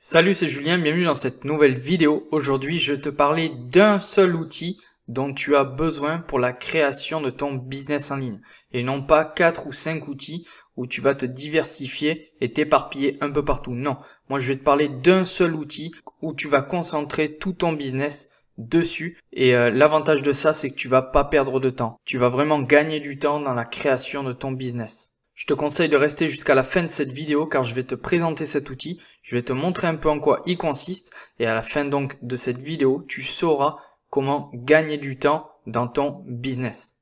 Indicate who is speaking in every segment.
Speaker 1: Salut, c'est Julien, bienvenue dans cette nouvelle vidéo. Aujourd'hui, je vais te parler d'un seul outil dont tu as besoin pour la création de ton business en ligne. Et non pas 4 ou 5 outils où tu vas te diversifier et t'éparpiller un peu partout. Non, moi je vais te parler d'un seul outil où tu vas concentrer tout ton business dessus. Et l'avantage de ça, c'est que tu vas pas perdre de temps. Tu vas vraiment gagner du temps dans la création de ton business. Je te conseille de rester jusqu'à la fin de cette vidéo car je vais te présenter cet outil, je vais te montrer un peu en quoi il consiste et à la fin donc de cette vidéo, tu sauras comment gagner du temps dans ton business.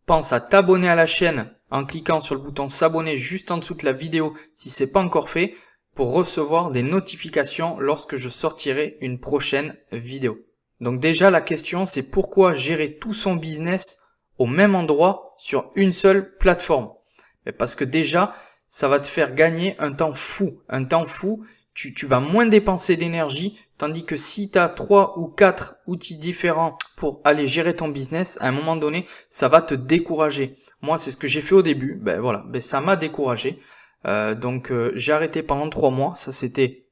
Speaker 1: Pense à t'abonner à la chaîne en cliquant sur le bouton s'abonner juste en dessous de la vidéo si c'est pas encore fait pour recevoir des notifications lorsque je sortirai une prochaine vidéo. Donc déjà la question c'est pourquoi gérer tout son business au même endroit sur une seule plateforme? Parce que déjà, ça va te faire gagner un temps fou. Un temps fou, tu vas moins dépenser d'énergie, tandis que si tu as 3 ou 4 outils différents pour aller gérer ton business, à un moment donné, ça va te décourager. Moi, c'est ce que j'ai fait au début. Ça m'a découragé. Donc, j'ai arrêté pendant 3 mois. Ça, c'était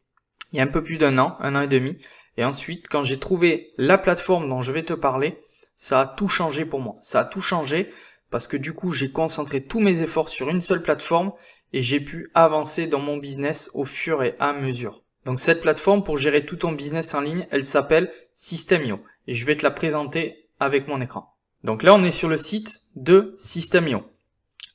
Speaker 1: il y a un peu plus d'un an et demi. Et ensuite, quand j'ai trouvé la plateforme dont je vais te parler, ça a tout changé pour moi. Ça a tout changé. Parce que du coup, j'ai concentré tous mes efforts sur une seule plateforme et j'ai pu avancer dans mon business au fur et à mesure. Donc cette plateforme pour gérer tout ton business en ligne, elle s'appelle System.io et je vais te la présenter avec mon écran. Donc là, on est sur le site de System.io.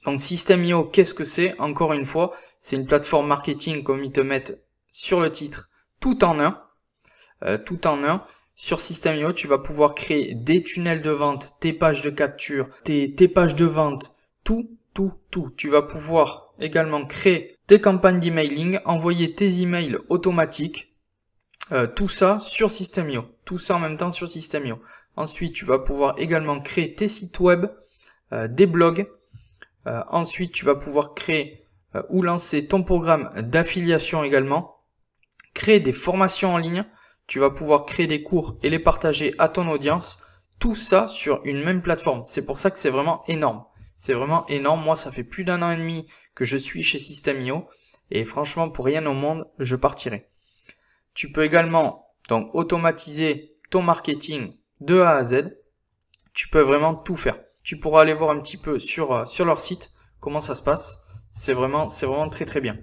Speaker 1: Donc System.io, qu'est-ce que c'est? Encore une fois, c'est une plateforme marketing comme ils te mettent sur le titre, tout en un. Sur System.io, tu vas pouvoir créer des tunnels de vente, tes pages de capture, tes pages de vente, tout. Tu vas pouvoir également créer tes campagnes d'emailing, envoyer tes emails automatiques, tout ça sur System.io. Tout ça en même temps sur System.io. Ensuite, tu vas pouvoir également créer tes sites web, des blogs. Ensuite, tu vas pouvoir créer ou lancer ton programme d'affiliation également, créer des formations en ligne. Tu vas pouvoir créer des cours et les partager à ton audience. Tout ça sur une même plateforme. C'est pour ça que c'est vraiment énorme. C'est vraiment énorme. Moi, ça fait plus d'un an et demi que je suis chez System.io. Et franchement, pour rien au monde, je partirai. Tu peux également donc automatiser ton marketing de A à Z. Tu peux vraiment tout faire. Tu pourras aller voir un petit peu sur leur site comment ça se passe. C'est vraiment très très bien.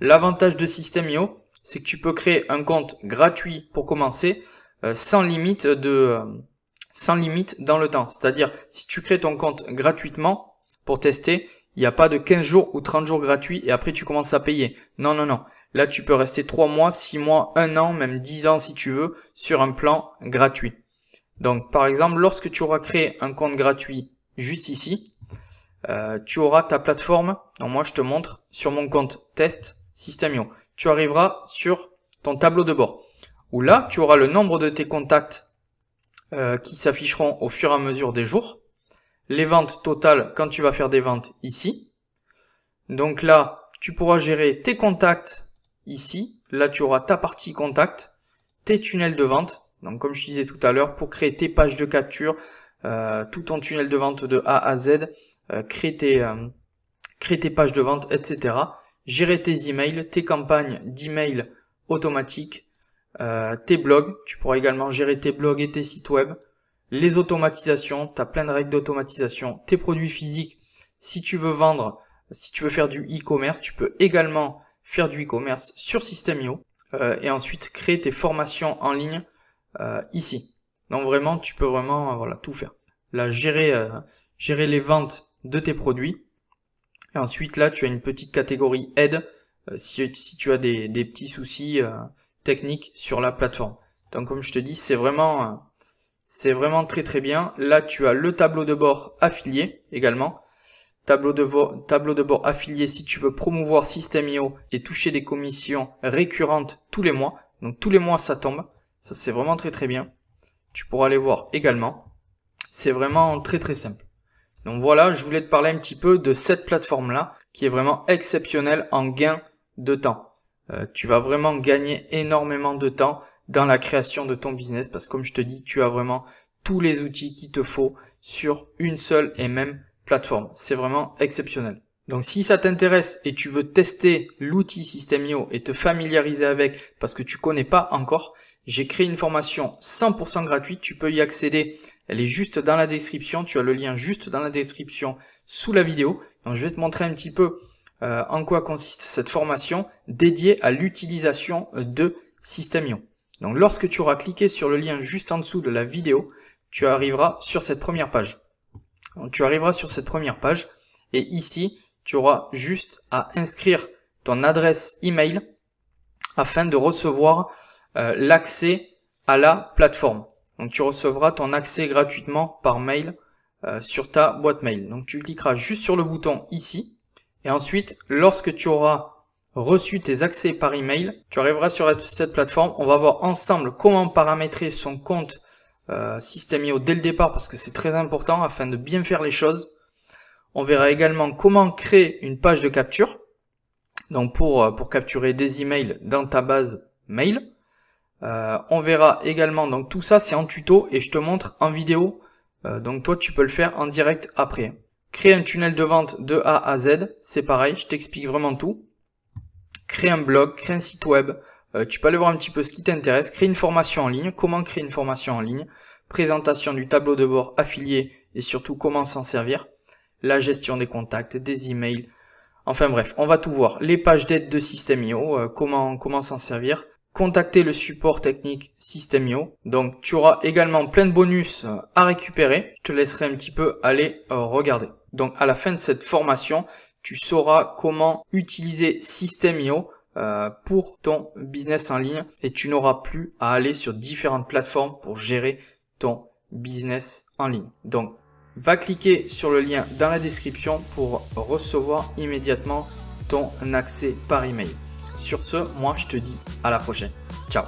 Speaker 1: L'avantage de System.io, c'est que tu peux créer un compte gratuit pour commencer, sans limite dans le temps. C'est-à-dire, si tu crées ton compte gratuitement pour tester, il n'y a pas de 15 jours ou 30 jours gratuits et après tu commences à payer. Non. Là, tu peux rester 3 mois, 6 mois, 1 an, même 10 ans si tu veux, sur un plan gratuit. Donc, par exemple, lorsque tu auras créé un compte gratuit juste ici, tu auras ta plateforme. Donc, moi, je te montre sur mon compte test System.io. Tu arriveras sur ton tableau de bord où là, tu auras le nombre de tes contacts qui s'afficheront au fur et à mesure des jours, les ventes totales quand tu vas faire des ventes ici. Donc là, tu pourras gérer tes contacts ici. Là, tu auras ta partie contact, tes tunnels de vente. Donc comme je disais tout à l'heure, pour créer tes pages de capture, tout ton tunnel de vente de A à Z, créer tes pages de vente, etc. Gérer tes emails, tes campagnes d'emails automatiques, tes blogs. Tu pourras également gérer tes blogs et tes sites web. Les automatisations, tu as plein de règles d'automatisation. Tes produits physiques, si tu veux vendre, si tu veux faire du e-commerce, tu peux également faire du e-commerce sur System.io. Et ensuite, créer tes formations en ligne ici. Donc vraiment, tu peux vraiment tout faire. Là, gérer les ventes de tes produits. Et ensuite, là, tu as une petite catégorie aide si tu as des petits soucis techniques sur la plateforme. Donc, comme je te dis, c'est vraiment très très bien. Là, tu as le tableau de bord affilié également. Tableau de bord affilié si tu veux promouvoir System.io et toucher des commissions récurrentes tous les mois. Donc, tous les mois, ça tombe. Ça, c'est vraiment très très bien. Tu pourras aller voir également. C'est vraiment très très simple. Donc voilà, je voulais te parler un petit peu de cette plateforme-là qui est vraiment exceptionnelle en gain de temps. Tu vas vraiment gagner énormément de temps dans la création de ton business parce que comme je te dis, tu as vraiment tous les outils qu'il te faut sur une seule et même plateforme. C'est vraiment exceptionnel. Donc si ça t'intéresse et tu veux tester l'outil System.io et te familiariser avec parce que tu connais pas encore, j'ai créé une formation 100% gratuite, tu peux y accéder, elle est juste dans la description, tu as le lien juste dans la description sous la vidéo. Donc je vais te montrer un petit peu en quoi consiste cette formation dédiée à l'utilisation de System.io. Donc lorsque tu auras cliqué sur le lien juste en dessous de la vidéo, tu arriveras sur cette première page. Donc, tu arriveras sur cette première page et ici, tu auras juste à inscrire ton adresse email afin de recevoir l'accès à la plateforme. Donc tu recevras ton accès gratuitement par mail sur ta boîte mail. Donc tu cliqueras juste sur le bouton ici et ensuite lorsque tu auras reçu tes accès par email, tu arriveras sur cette plateforme. On va voir ensemble comment paramétrer son compte System.io dès le départ parce que c'est très important afin de bien faire les choses. On verra également comment créer une page de capture, donc pour capturer des emails dans ta base mail. On verra également, donc tout ça c'est en tuto et je te montre en vidéo, donc toi tu peux le faire en direct après. Créer un tunnel de vente de A à Z, c'est pareil, je t'explique vraiment tout. Créer un blog, créer un site web, tu peux aller voir un petit peu ce qui t'intéresse. Créer une formation en ligne, comment créer une formation en ligne, présentation du tableau de bord affilié et surtout comment s'en servir, la gestion des contacts, des emails, enfin bref, on va tout voir. Les pages d'aide de System.io, comment s'en servir, contacter le support technique System.io. Donc tu auras également plein de bonus à récupérer, je te laisserai un petit peu aller regarder. Donc à la fin de cette formation, tu sauras comment utiliser System.io pour ton business en ligne et tu n'auras plus à aller sur différentes plateformes pour gérer ton business en ligne. Donc, va cliquer sur le lien dans la description pour recevoir immédiatement ton accès par email. Sur ce, moi je te dis à la prochaine. Ciao.